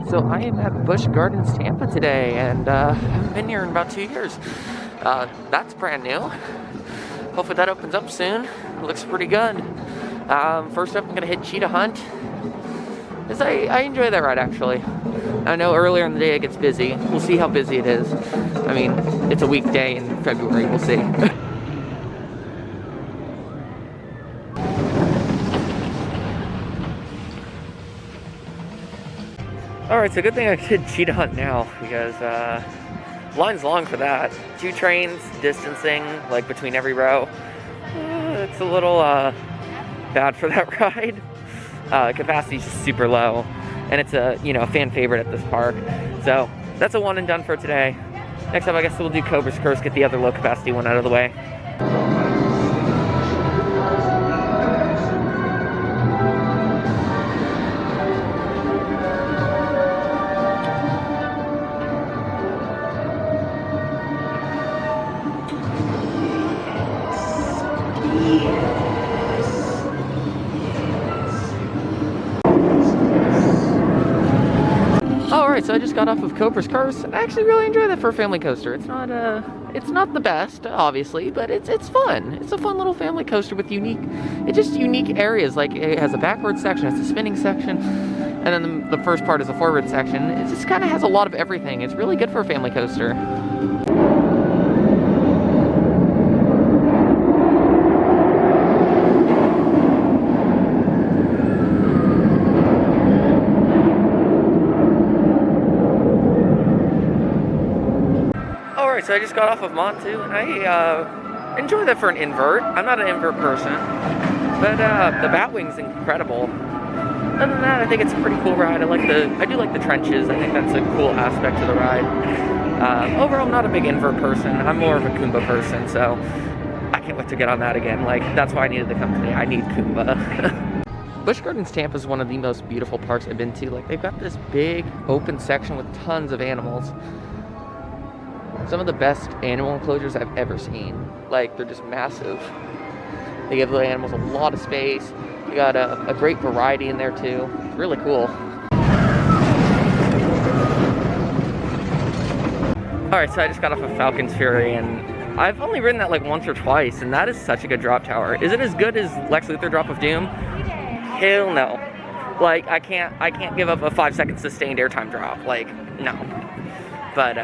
So I am at Busch Gardens, Tampa today, and I haven't been here in about 2 years. That's brand new. Hopefully that opens up soon. It looks pretty good. First up, I'm gonna hit Cheetah Hunt. I enjoy that ride, actually. I know earlier in the day it gets busy. We'll see how busy it is. I mean, it's a weekday in February, we'll see. Alright, so good thing I did Cheetah Hunt now, because line's long for that. 2 trains, distancing, like between every row. It's a little bad for that ride. Capacity's just super low, and it's a fan favorite at this park. So that's a one and done for today. Next up, I guess we'll do Cobras Cars, get the other low capacity one out of the way. Alright, so I just got off of Cobras Cars. I actually really enjoy that for a family coaster. It's not the best, obviously, but it's fun. It's a fun little family coaster with unique areas. Like, it has a backward section, it's a spinning section, and then the first part is a forward section. It just kind of has a lot of everything. It's really good for a family coaster. Alright, so I just got off of Montu, and I enjoy that for an invert. I'm not an invert person, but the Batwing's incredible. Other than that, I think it's a pretty cool ride. I do like the trenches. I think that's a cool aspect to the ride. Overall, I'm not a big invert person. I'm more of a Kumba person, so I can't wait to get on that again. Like, that's why I needed to come today. I need Kumba. Busch Gardens Tampa is one of the most beautiful parks I've been to. Like, they've got this big open section with tons of animals. Some of the best animal enclosures I've ever seen. Like, they're just massive. They give the animals a lot of space. You got a great variety in there too. It's really cool. Alright, so I just got off of Falcons Fury, and I've only ridden that like once or twice, and that is such a good drop tower. Is it as good as Lex Luthor Drop of Doom? Hell no. Like, I can't give up a 5-second sustained airtime drop. Like, no. But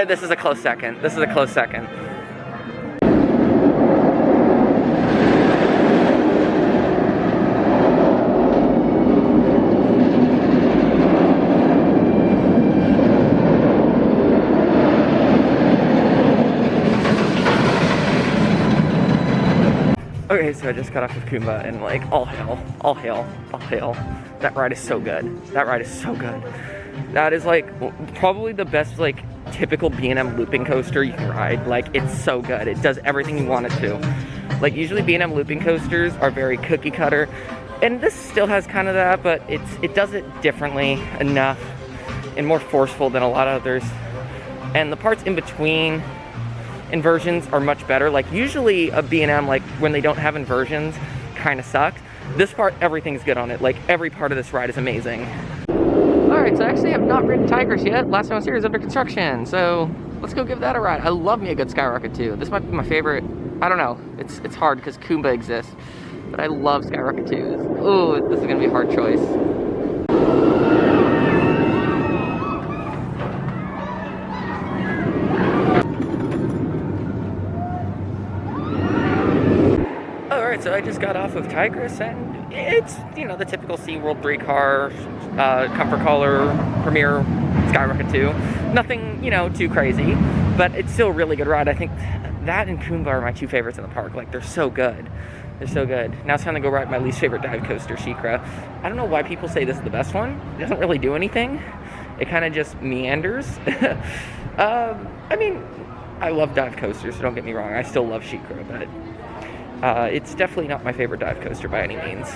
this is a close second. Okay, so I just got off of Kumba, and like, all hail. That ride is so good. That is like probably the best like typical B&M looping coaster you can ride. Like, it's so good. It does everything you want it to. Like, usually B&M looping coasters are very cookie cutter, and this still has kind of that, but it does it differently enough and more forceful than a lot of others. And the parts in between inversions are much better. Like, usually a B&M, like when they don't have inversions, kind of sucks. This part, everything's good on it. Like, every part of this ride is amazing. Alright, so I actually have not ridden Tigress yet. Last time I was here is under construction, so let's go give that a ride. I love me a good Skyrocket too. This might be my favorite. I don't know. It's hard because Kumba exists, but I love Skyrocket too. Oh, this is gonna be a hard choice. Alright, so I just got off of Tigress, and it's, the typical SeaWorld 3-car, Comfort Color, Premier, Skyrocket 2. Nothing, too crazy, but it's still a really good ride. I think that and Kumba are my 2 favorites in the park. Like, they're so good. Now it's time to go ride my least favorite dive coaster, Chica. I don't know why people say this is the best one. It doesn't really do anything. It kind of just meanders. I mean, I love dive coasters, so don't get me wrong. I still love Chica, but it's definitely not my favorite dive coaster by any means.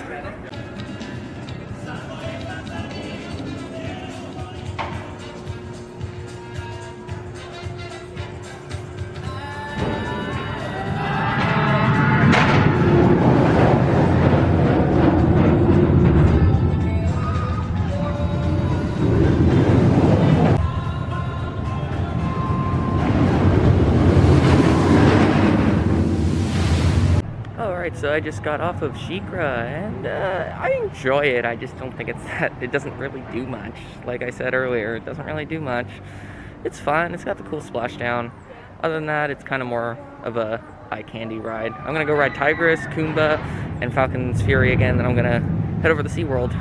so I just got off of Chica, and I enjoy it. I just don't think it doesn't really do much. Like I said earlier, it doesn't really do much. It's fun. It's got the cool splashdown. Other than that, it's kind of more of a eye candy ride. I'm gonna go ride Tigress, Kumba, and Falcons Fury again. Then I'm gonna head over to SeaWorld.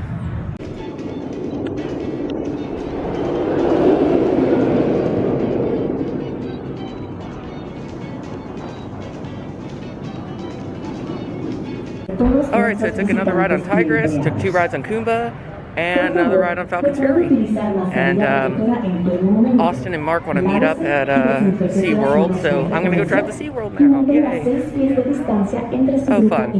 Alright, so I took another ride on Tigress, took 2 rides on Kumba, and another ride on Falcons Fury. And Austin and Mark want to meet up at SeaWorld, so I'm going to go drive the SeaWorld now. Yay! Oh, fun.